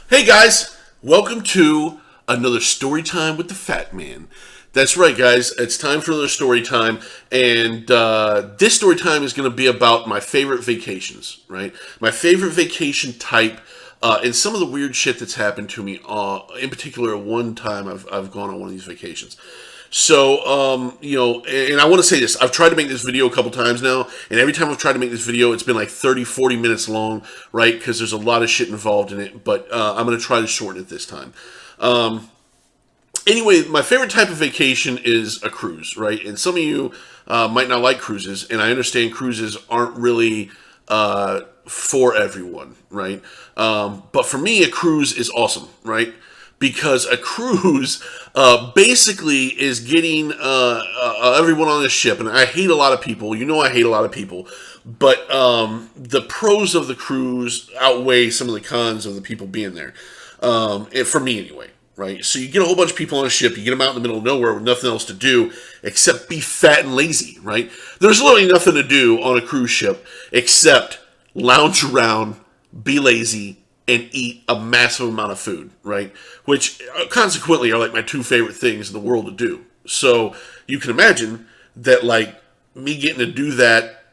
Hey guys, welcome to another story time with the Fat Man. That's right, guys. It's time for another story time, and this story time is going to be about my favorite vacations. Right, my favorite vacation type, and some of the weird shit that's happened to me. In particular, one time I've gone on one of these vacations. So, and I want to say this. I've tried to make this video a couple times now, and every time I've tried to make this video, it's been like 30, 40 minutes long, right? Because there's a lot of shit involved in it, but I'm going to try to shorten it this time. Anyway, my favorite type of vacation is a cruise, right? And some of you might not like cruises, and I understand cruises aren't really for everyone, right? But for me, a cruise is awesome, right? Because a cruise basically is getting everyone on the ship. And I hate a lot of people. You know I hate a lot of people. But the pros of the cruise outweigh some of the cons of the people being there. And for me, anyway. Right? So you get a whole bunch of people on a ship. You get them out in the middle of nowhere with nothing else to do except be fat and lazy. Right? There's literally nothing to do on a cruise ship except lounge around, be lazy, and eat a massive amount of food, right? Which consequently are like my two favorite things in the world to do. So you can imagine that like me getting to do that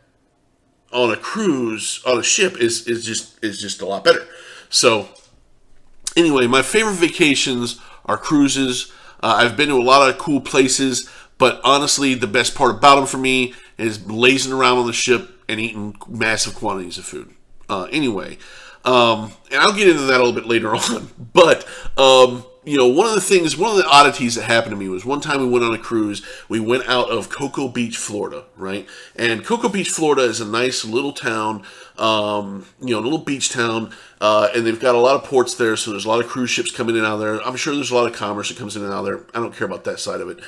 on a cruise, on a ship is just a lot better. So anyway, my favorite vacations are cruises. I've been to a lot of cool places, but honestly, the best part about them for me is lazing around on the ship and eating massive quantities of food. And I'll get into that a little bit later on. But, one of the oddities that happened to me was one time we went on a cruise. We went out of Cocoa Beach, Florida, right? And Cocoa Beach, Florida is a nice little town, a little beach town. And they've got a lot of ports there, so there's a lot of cruise ships coming in and out of there. I'm sure there's a lot of commerce that comes in and out of there. I don't care about that side of it.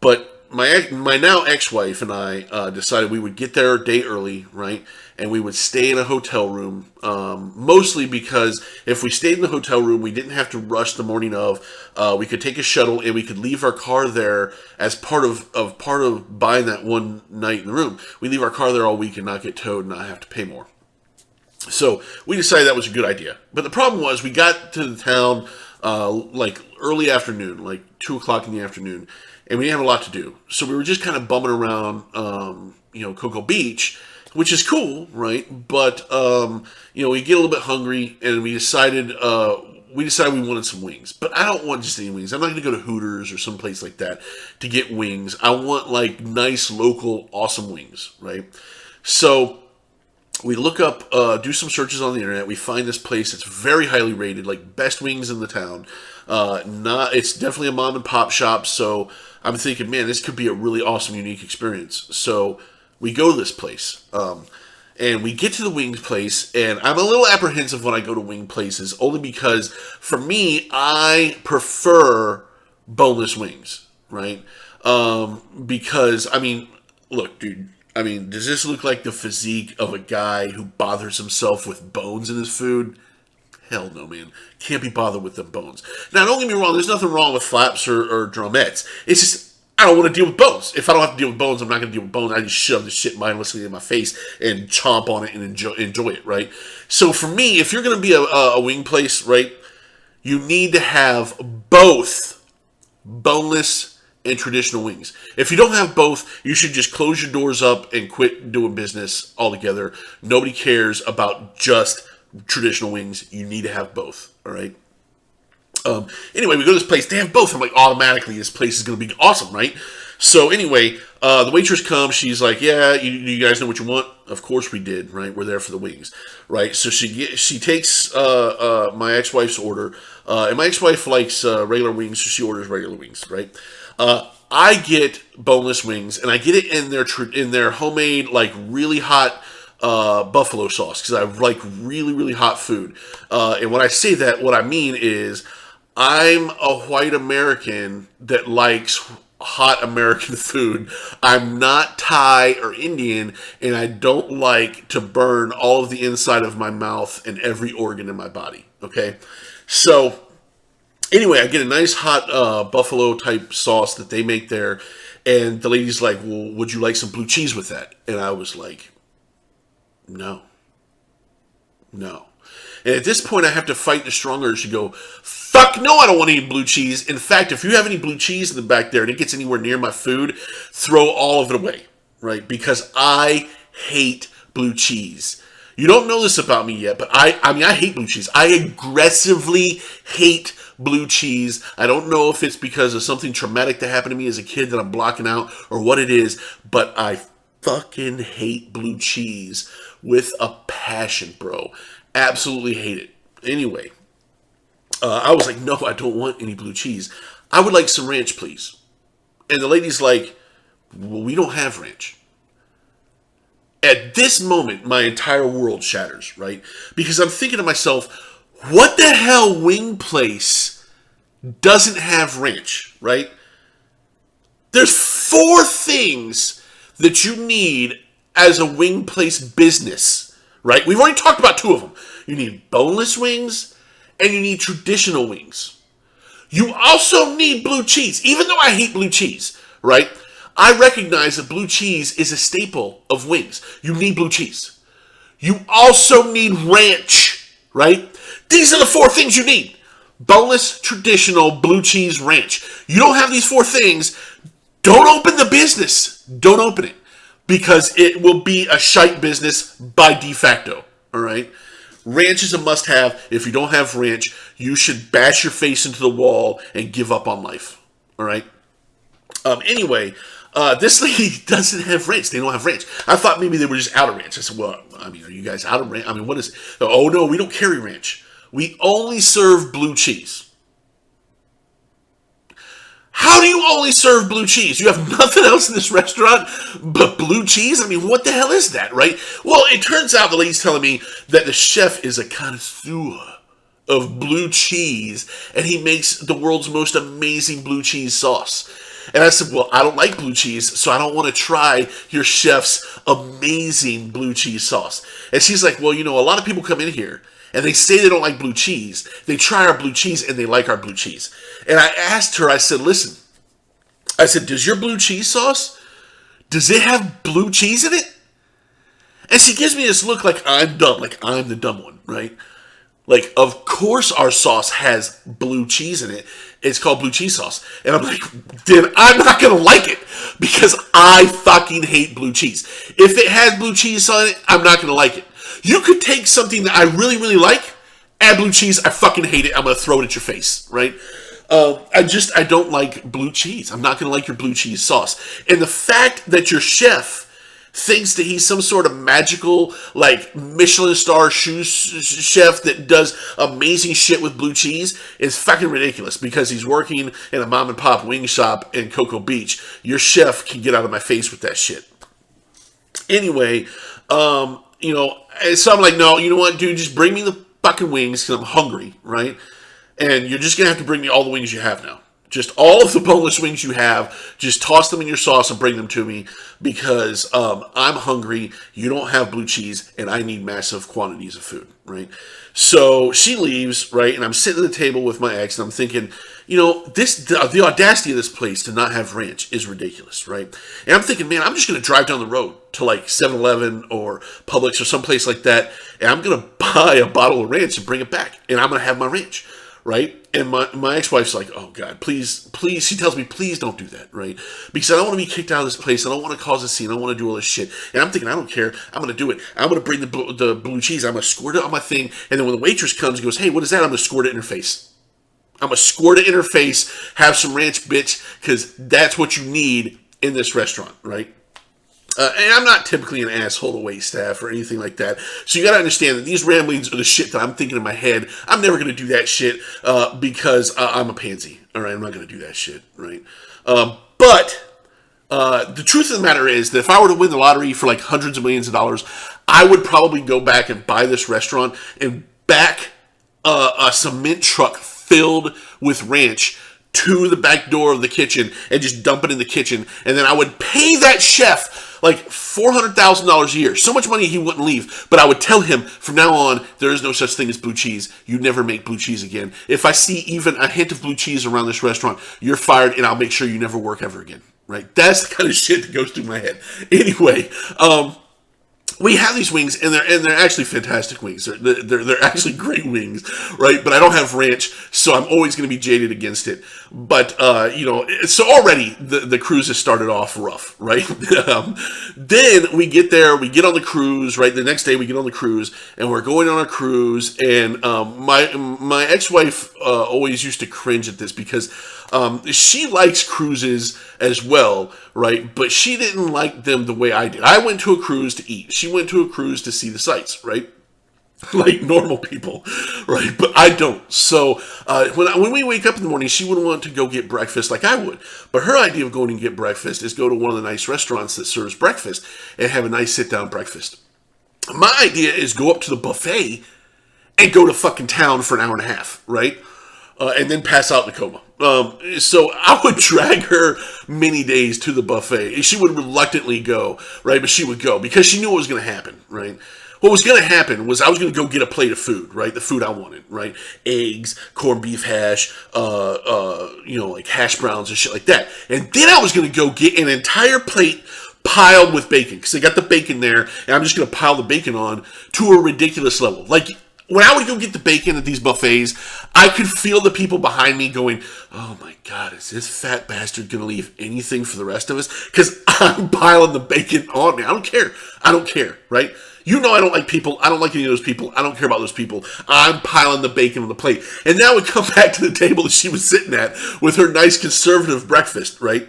But my now ex-wife and I decided we would get there a day early, right? And we would stay in a hotel room, mostly because if we stayed in the hotel room, we didn't have to rush the morning of. We could take a shuttle and we could leave our car there as part of buying that one night in the room. We leave our car there all week and not get towed and not have to pay more. So we decided that was a good idea. But the problem was we got to the town like early afternoon, like 2 o'clock in the afternoon, and we didn't have a lot to do. So we were just kind of bumming around, Cocoa Beach, which is cool, right? But, we get a little bit hungry, and we decided we wanted some wings. But I don't want just any wings. I'm not going to go to Hooters or someplace like that to get wings. I want, like, nice, local, awesome wings, right? So we look up, do some searches on the internet. We find this place that's very highly rated, like best wings in the town. It's definitely a mom and pop shop. So I'm thinking, man, this could be a really awesome, unique experience. So we go to this place, and we get to the wings place, and I'm a little apprehensive when I go to wing places, only because for me, I prefer boneless wings, right? Because look, dude. Does this look like the physique of a guy who bothers himself with bones in his food? Hell no, man. Can't be bothered with them bones. Now, don't get me wrong. There's nothing wrong with flaps or drumettes. It's just, I don't want to deal with bones. If I don't have to deal with bones, I'm not going to deal with bones. I just shove the shit mindlessly in my face and chomp on it and enjoy it, right? So for me, if you're going to be a wing place, right, you need to have both boneless and traditional wings. If you don't have both, you should just close your doors up and quit doing business altogether. Nobody cares about just traditional wings. You need to have both, all right? Anyway, we go to this place. They have both. I'm like, automatically, this place is going to be awesome, right? So anyway, the waitress comes. She's like, yeah, you guys know what you want? Of course we did, right? We're there for the wings, right? So she takes my ex-wife's order, and my ex-wife likes regular wings, so she orders regular wings, right? I get boneless wings, and I get it in their homemade, like really hot buffalo sauce, because I like really, really hot food. And when I say that, what I mean is I'm a white American that likes hot American food. I'm not Thai or Indian, and I don't like to burn all of the inside of my mouth and every organ in my body. Okay, so anyway, I get a nice hot buffalo type sauce that they make there, and the lady's like, well, would you like some blue cheese with that? And I was like, no. And at this point, I have to fight the strong urge to go, fuck no, I don't want to eat blue cheese. In fact, if you have any blue cheese in the back there and it gets anywhere near my food, throw all of it away, right? Because I hate blue cheese. You don't know this about me yet, but I hate blue cheese. I aggressively hate blue cheese. I don't know if it's because of something traumatic that happened to me as a kid that I'm blocking out or what it is, but I fucking hate blue cheese with a passion, bro. Absolutely hate it. Anyway, I was like, no, I don't want any blue cheese. I would like some ranch, please. And the lady's like, well, we don't have ranch. At this moment, my entire world shatters, right? Because I'm thinking to myself, what the hell wing place doesn't have ranch, right? There's 4 things that you need as a wing place business, right? We've already talked about 2 of them. You need boneless wings and you need traditional wings. You also need blue cheese, even though I hate blue cheese, right? I recognize that blue cheese is a staple of wings. You need blue cheese. You also need ranch, right? These are the 4 things you need. Boneless, traditional, blue cheese, ranch. You don't have these 4 things, don't open the business. Don't open it. Because it will be a shite business by de facto, all right? Ranch is a must-have. If you don't have ranch, you should bash your face into the wall and give up on life, all right? Anyway, this lady doesn't have ranch. They don't have ranch. I thought maybe they were just out of ranch. I said, well, I mean, are you guys out of ranch? I mean, what is... Oh, no, we don't carry ranch. We only serve blue cheese. How do you only serve blue cheese? You have nothing else in this restaurant but blue cheese? I mean, what the hell is that, right? Well, it turns out the lady's telling me that the chef is a connoisseur of blue cheese, and he makes the world's most amazing blue cheese sauce. And I said, well, I don't like blue cheese, so I don't want to try your chef's amazing blue cheese sauce. And she's like, well, you know, a lot of people come in here and they say they don't like blue cheese. They try our blue cheese and they like our blue cheese. And I asked her, I said, listen, I said, does your blue cheese sauce, does it have blue cheese in it? And she gives me this look like I'm dumb, like I'm the dumb one, right? Like, of course our sauce has blue cheese in it. It's called blue cheese sauce. And I'm like, then I'm not going to like it because I fucking hate blue cheese. If it has blue cheese on it, I'm not going to like it. You could take something that I really, really like, add blue cheese, I fucking hate it, I'm going to throw it at your face, right? I don't like blue cheese. I'm not going to like your blue cheese sauce. And the fact that your chef thinks that he's some sort of magical, like, Michelin star chef that does amazing shit with blue cheese is fucking ridiculous because he's working in a mom and pop wing shop in Cocoa Beach. Your chef can get out of my face with that shit. Anyway, you know, so I'm like, no, you know what, dude, just bring me the fucking wings because I'm hungry, right? And you're just going to have to bring me all the wings you have now. Just all of the boneless wings you have, just toss them in your sauce and bring them to me because I'm hungry, you don't have blue cheese, and I need massive quantities of food, right? So she leaves, right, and I'm sitting at the table with my ex, and I'm thinking, you know, the audacity of this place to not have ranch is ridiculous, right? And I'm thinking, man, I'm just going to drive down the road to like 7-Eleven or Publix or someplace like that, and I'm going to buy a bottle of ranch and bring it back, and I'm going to have my ranch. Right? And my ex-wife's like, oh, God, please, she tells me, please don't do that, right? Because I don't want to be kicked out of this place. I don't want to cause a scene. I don't want to do all this shit. And I'm thinking, I don't care. I'm going to do it. I'm going to bring the blue cheese. I'm going to squirt it on my thing. And then when the waitress comes and goes, hey, what is that? I'm going to squirt it in her face. I'm going to squirt it in her face, have some ranch, bitch, because that's what you need in this restaurant, right? And I'm not typically an asshole to wait staff or anything like that. So you got to understand that these ramblings are the shit that I'm thinking in my head. I'm never going to do that shit because I'm a pansy. All right, I'm not going to do that shit, right? But the truth of the matter is that if I were to win the lottery for like hundreds of millions of dollars, I would probably go back and buy this restaurant and back a cement truck filled with ranch to the back door of the kitchen and just dump it in the kitchen. And then I would pay that chef like $400,000 a year. So much money he wouldn't leave. But I would tell him, from now on, there is no such thing as blue cheese. You never make blue cheese again. If I see even a hint of blue cheese around this restaurant, you're fired and I'll make sure you never work ever again. Right? That's the kind of shit that goes through my head. Anyway, we have these wings, and they're actually fantastic wings. They're actually great wings, right? But I don't have ranch, so I'm always going to be jaded against it. But so already the cruise has started off rough, right? Then we get there, we get on the cruise, right? The next day we get on the cruise, and we're going on a cruise, and my ex-wife always used to cringe at this because she likes cruises as well, right? But she didn't like them the way I did. I went to a cruise to eat. She went to a cruise to see the sights, right? Like normal people, right? But I don't. So when we wake up in the morning, she wouldn't want to go get breakfast like I would. But her idea of going to get breakfast is go to one of the nice restaurants that serves breakfast and have a nice sit-down breakfast. My idea is go up to the buffet and go to fucking town for an hour and a half, right? And then pass out in a coma. So I would drag her many days to the buffet. She would reluctantly go, right? But she would go because she knew what was going to happen, right? What was going to happen was I was going to go get a plate of food, right? The food I wanted, right? Eggs, corned beef hash, like hash browns and shit like that. And then I was going to go get an entire plate piled with bacon because they got the bacon there, and I'm just going to pile the bacon on to a ridiculous level. Like, when I would go get the bacon at these buffets, I could feel the people behind me going, oh my God, is this fat bastard going to leave anything for the rest of us? Because I'm piling the bacon on me. I don't care. I don't care, right? You know I don't like people. I don't like any of those people. I don't care about those people. I'm piling the bacon on the plate. And now we come back to the table that she was sitting at with her nice conservative breakfast, right?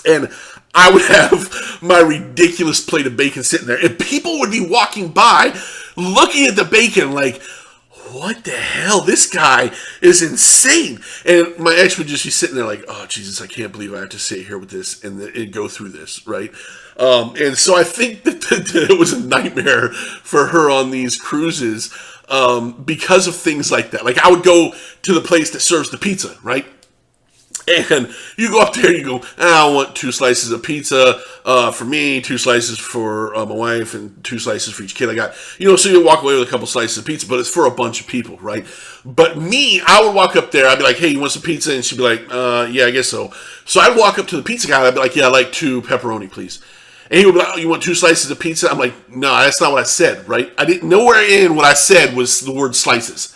And I would have my ridiculous plate of bacon sitting there, and people would be walking by looking at the bacon like, what the hell? This guy is insane. And my ex would just be sitting there like, oh, Jesus, I can't believe I have to sit here with this and go through this, right? And so I think that it was a nightmare for her on these cruises because of things like that. Like, I would go to the place that serves the pizza, right? And you go up there and you go, I want 2 slices of pizza for me, 2 slices for my wife, and 2 slices for each kid I got. So you walk away with a couple slices of pizza, but it's for a bunch of people, right? But me, I would walk up there, I'd be like, hey, you want some pizza? And she'd be like, yeah, I guess so. So I'd walk up to the pizza guy, and I'd be like, yeah, I'd like 2 pepperoni, please. And he would be like, oh, you want 2 slices of pizza? I'm like, no, that's not what I said, right? I didn't, nowhere in what I said was the word slices.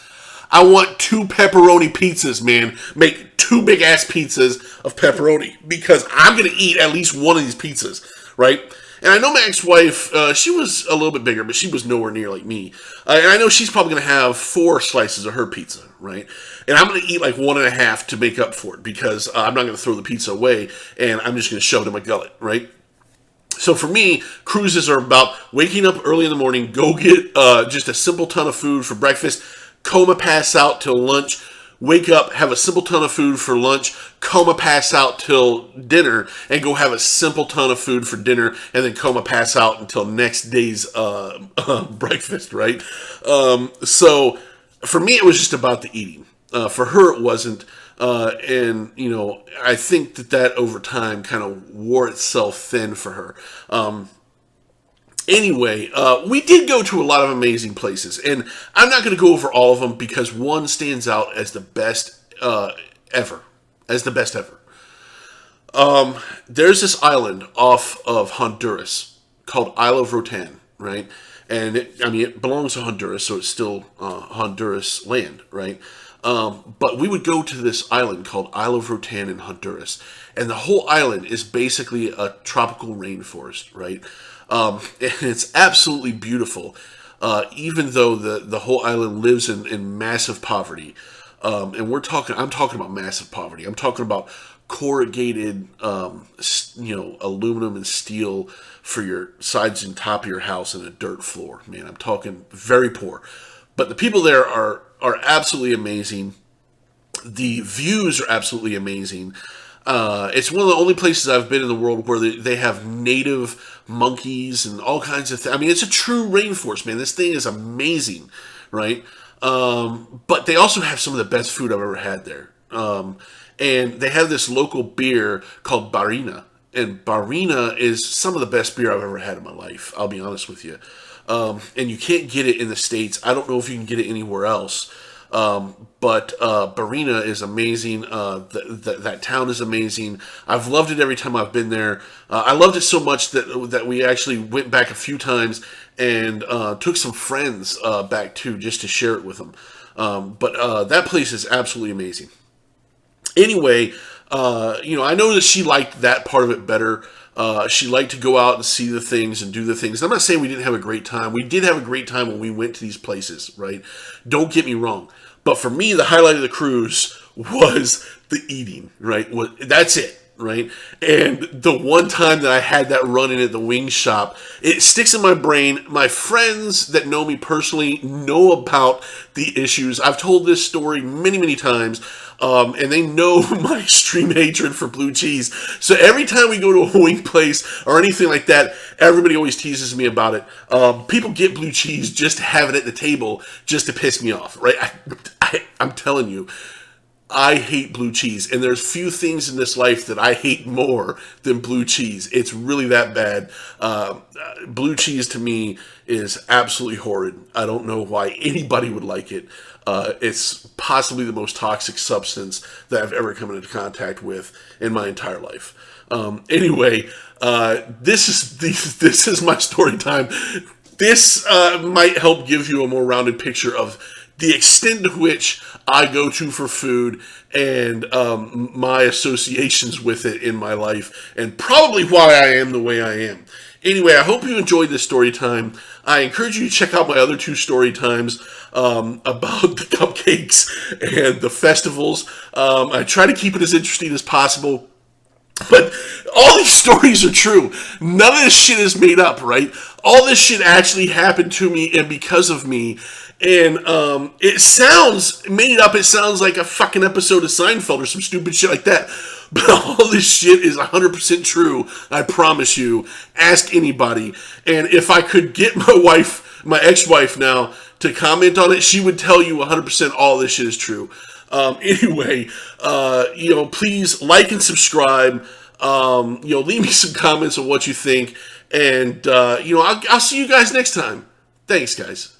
I want 2 pepperoni pizzas, man. Make 2 big ass pizzas of pepperoni because I'm going to eat at least one of these pizzas, right? And I know my ex-wife, she was a little bit bigger, but she was nowhere near like me. And I know she's probably going to have 4 slices of her pizza, right? And I'm going to eat like 1.5 to make up for it because I'm not going to throw the pizza away and I'm just going to shove it in my gullet, right? So for me, cruises are about waking up early in the morning, go get just a simple ton of food for breakfast, coma pass out till lunch, wake up, have a simple ton of food for lunch, coma pass out till dinner, and go have a simple ton of food for dinner, and then coma pass out until next day's breakfast, right? So for me, it was just about the eating. For her, it wasn't. And I think that over time kind of wore itself thin for her. Anyway, we did go to a lot of amazing places, and I'm not going to go over all of them because one stands out as the best ever. As the best ever. There's this island off of Honduras called Isle of Rotan, right? And it belongs to Honduras, so it's still Honduras land, right? But we would go to this island called Isle of Rotan in Honduras, and the whole island is basically a tropical rainforest, right? And it's absolutely beautiful, even though the whole island lives in massive poverty. And I'm talking about massive poverty. I'm talking about corrugated, aluminum and steel for your sides and top of your house and a dirt floor. Man, I'm talking very poor. But the people there are absolutely amazing. The views are absolutely amazing. It's one of the only places I've been in the world where they have native monkeys and all kinds of things. I mean, it's a true rainforest, man. This thing is amazing, right? But they also have some of the best food I've ever had there. And they have this local beer called Barina. And Barina is some of the best beer I've ever had in my life, I'll be honest with you. And you can't get it in the States. I don't know if you can get it anywhere else. But Barina is amazing. That town is amazing. I've loved it every time I've been there. I loved it so much that we actually went back a few times and took some friends back too, just to share it with them. But that place is absolutely amazing. Anyway, I know that she liked that part of it better. She liked to go out and see the things and do the things. I'm not saying we didn't have a great time. We did have a great time when we went to these places, right? Don't get me wrong. But for me, the highlight of the cruise was the eating, right? That's it, right? And the one time that I had that run-in at the wing shop, it sticks in my brain. My friends that know me personally know about the issues. I've told this story many, many times. And they know my extreme hatred for blue cheese. So every time we go to a wing place or anything like that, everybody always teases me about it. People get blue cheese just to have it at the table, just to piss me off, right? I'm telling you, I hate blue cheese, and there's few things in this life that I hate more than blue cheese. It's really that bad. Blue cheese to me is absolutely horrid. I don't know why anybody would like it. It's possibly the most toxic substance that I've ever come into contact with in my entire life. Anyway, this is my story time. This might help give you a more rounded picture of the extent to which I go to for food and my associations with it in my life, and probably why I am the way I am. Anyway, I hope you enjoyed this story time. I encourage you to check out my other two story times about the cupcakes and the festivals. I try to keep it as interesting as possible. But all these stories are true. None of this shit is made up, right? All this shit actually happened to me and because of me. And it sounds made up. It sounds like a fucking episode of Seinfeld or some stupid shit like that. But all this shit is 100% true. I promise you. Ask anybody. And if I could get my ex-wife now, to comment on it, she would tell you 100% all this shit is true. Anyway, please like and subscribe. Leave me some comments on what you think. And, I'll see you guys next time. Thanks, guys.